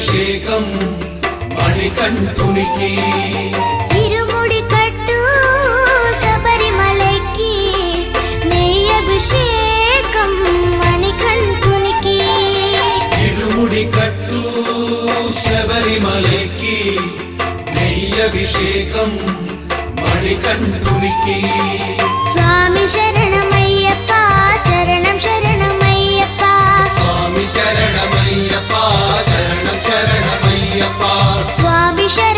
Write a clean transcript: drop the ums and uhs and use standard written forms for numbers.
అభిషేకం మణికంఠునికి ఇరుముడి కట్టు శబరిమలకి నెయ్యి అభిషేకం మణికంఠునికి ఇరుముడి కట్టు శబరిమలకి నెయ్యి అభిషేకం మణికంఠునికి స్వామి శరణమయ్యప్ప శరణం శరణమయ్యప్ప స్వామి శరణమయ్యప్ప శరణం శరణమయ్యప్ప స్వామి శరణం